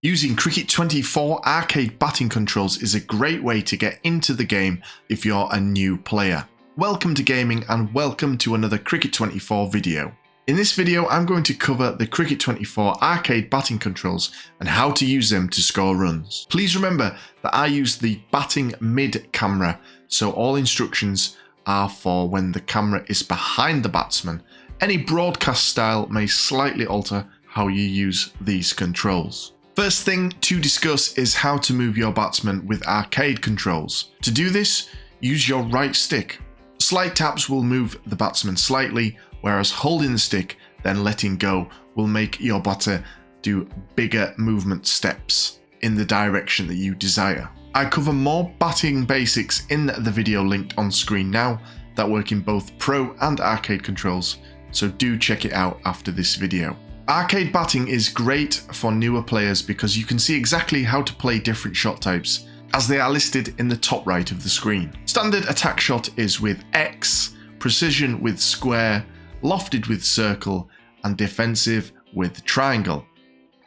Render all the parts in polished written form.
Using Cricket 24 arcade batting controls is a great way to get into the game if you're a new player. Welcome to gaming and welcome to another Cricket 24 video. In this video I'm going to cover the Cricket 24 arcade batting controls and how to use them to score runs. Please remember that I use the batting mid camera, so all instructions are for when the camera is behind the batsman. Any broadcast style may slightly alter how you use these controls. First thing to discuss is how to move your batsman with arcade controls. To do this, use your right stick. Slight taps will move the batsman slightly, whereas holding the stick, then letting go, will make your batter do bigger movement steps in the direction that you desire. I cover more batting basics in the video linked on screen now that work in both pro and arcade controls, so do check it out after this video. Arcade batting is great for newer players because you can see exactly how to play different shot types, as they are listed in the top right of the screen. Standard attack shot is with X, precision with square, lofted with circle, and defensive with triangle.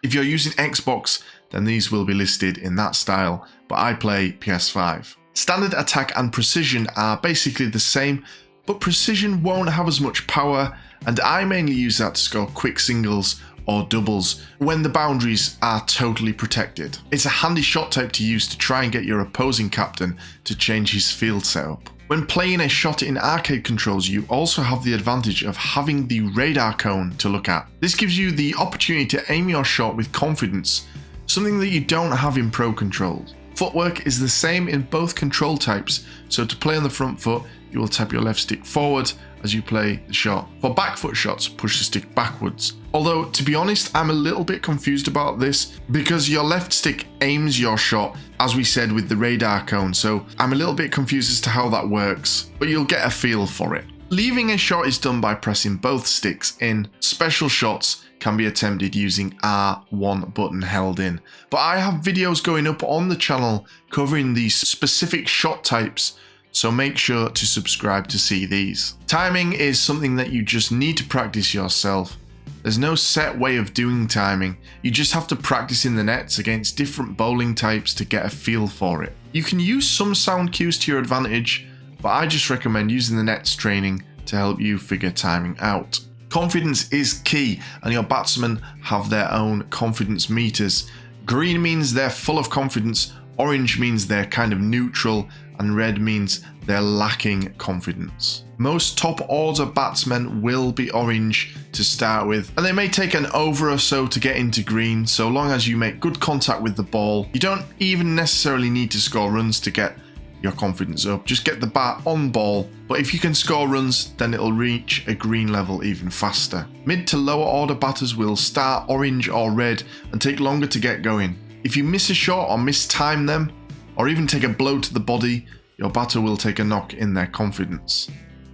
If you're using Xbox, then these will be listed in that style, but I play PS5. Standard attack and precision are basically the same, but precision won't have as much power, and I mainly use that to score quick singles or doubles when the boundaries are totally protected. It's a handy shot type to use to try and get your opposing captain to change his field setup. When playing a shot in arcade controls, you also have the advantage of having the radar cone to look at. This gives you the opportunity to aim your shot with confidence, something that you don't have in pro controls. Footwork is the same in both control types, so to play on the front foot, you will tap your left stick forward as you play the shot. For back foot shots, push the stick backwards. Although, to be honest, I'm a little bit confused about this because your left stick aims your shot, as we said with the radar cone, so I'm a little bit confused as to how that works, but you'll get a feel for it. Leaving a shot is done by pressing both sticks in. Special shots can be attempted using R1 button held in, but I have videos going up on the channel covering these specific shot types, so make sure to subscribe to see these. Timing is something that you just need to practice yourself. There's no set way of doing timing, you just have to practice in the nets against different bowling types to get a feel for it. You can use some sound cues to your advantage, but I just recommend using the nets training to help you figure timing out. Confidence is key, and your batsmen have their own confidence meters. Green means they're full of confidence, orange means they're kind of neutral, and red means they're lacking confidence. Most top order batsmen will be orange to start with, and they may take an over or so to get into green, so long as you make good contact with the ball. You don't even necessarily need to score runs to get your confidence up, just get the bat on ball, but if you can score runs, then it'll reach a green level even faster. Mid to lower order batters will start orange or red and take longer to get going. If you miss a shot or mistime them, or even take a blow to the body, your batter will take a knock in their confidence.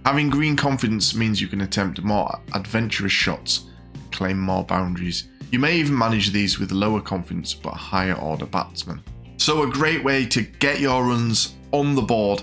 Having green confidence means you can attempt more adventurous shots, claim more boundaries. You may even manage these with lower confidence but higher order batsmen. So a great way to get your runs on the board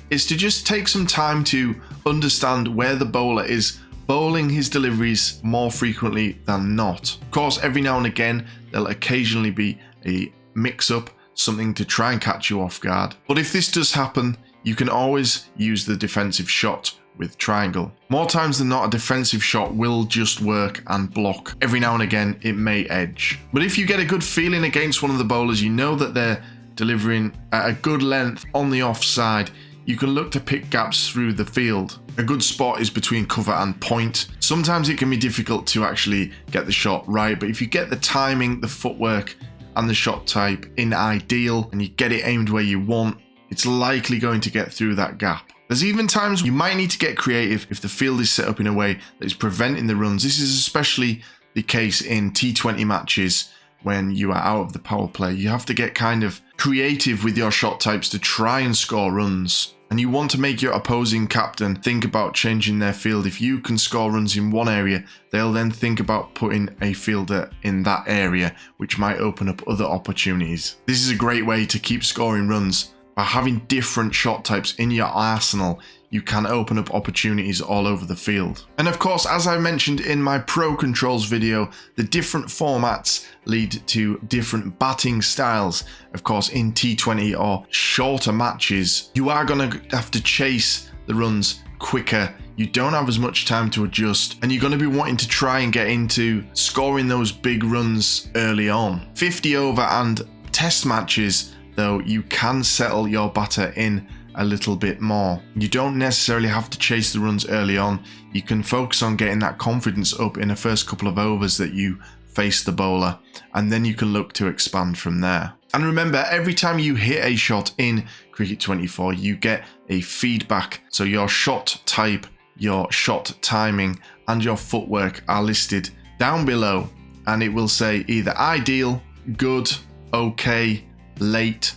is to just take some time to understand where the bowler is bowling his deliveries more frequently than not. Of course, every now and again, there'll occasionally be a mix-up, something to try and catch you off guard. But if this does happen, you can always use the defensive shot with triangle. More times than not, a defensive shot will just work and block. Every now and again, it may edge. But if you get a good feeling against one of the bowlers, you know that they're delivering at a good length on the offside, you can look to pick gaps through the field. A good spot is between cover and point. Sometimes it can be difficult to actually get the shot right, but if you get the timing, the footwork, and the shot type in ideal, and you get it aimed where you want, it's likely going to get through that gap. There's even times you might need to get creative if the field is set up in a way that is preventing the runs. This is especially the case in T20 matches when you are out of the power play. You have to get kind of creative with your shot types to try and score runs. And you want to make your opposing captain think about changing their field. If you can score runs in one area, they'll then think about putting a fielder in that area, which might open up other opportunities. This is a great way to keep scoring runs By having different shot types in your arsenal, you can open up opportunities all over the field. And of course, as I mentioned in my Pro Controls video, the different formats lead to different batting styles. Of course, in T20 or shorter matches, you are going to have to chase the runs quicker. You don't have as much time to adjust, and you're going to be wanting to try and get into scoring those big runs early on. 50 over and test matches, though, you can settle your batter in a little bit more. You don't necessarily have to chase the runs early on. You can focus on getting that confidence up in the first couple of overs that you face the bowler, and then you can look to expand from there. And remember, every time you hit a shot in Cricket 24, you get a feedback. So your shot type, your shot timing, and your footwork are listed down below, and it will say either ideal, good, okay, late,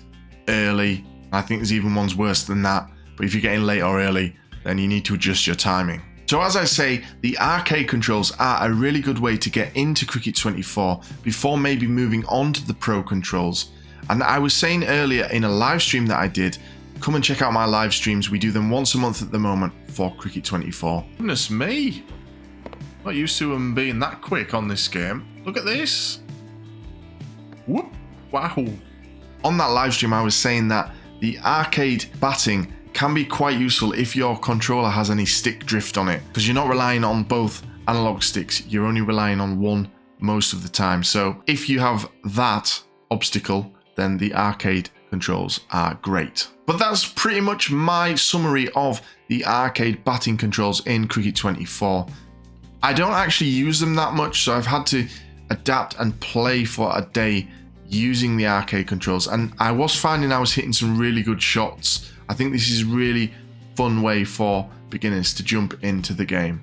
early. I think there's even ones worse than that, but if you're getting late or early, then you need to adjust your timing. So as I say, the arcade controls are a really good way to get into Cricket 24 before maybe moving on to the Pro Controls. And I was saying earlier in a live stream that I did, come and check out my live streams. We do them once a month at the moment for Cricket 24. Goodness me, not used to them being that quick on this game. Look at this. Whoop, wow. On that live stream, I was saying that the arcade batting can be quite useful if your controller has any stick drift on it, because you're not relying on both analog sticks, you're only relying on one most of the time. So if you have that obstacle, then the arcade controls are great. But that's pretty much my summary of the arcade batting controls in Cricket 24. I don't actually use them that much, so I've had to adapt and play for a day using the arcade controls, and I was finding I was hitting some really good shots. I think this is a really fun way for beginners to jump into the game.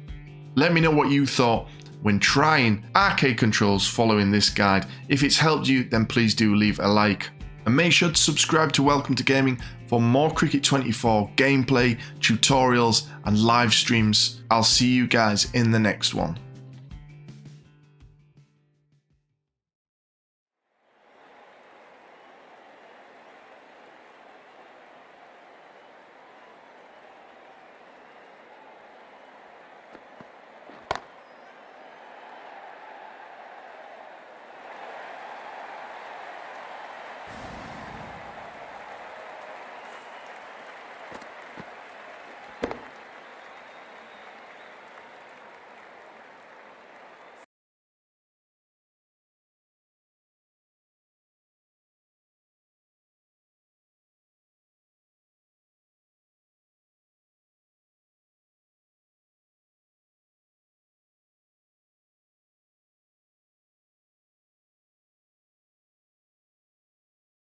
Let me know what you thought when trying arcade controls following this guide. If it's helped you, then please do leave a like, and make sure to subscribe to Welcome to Gaming for more Cricket 24 gameplay, tutorials and live streams. I'll see you guys in the next one.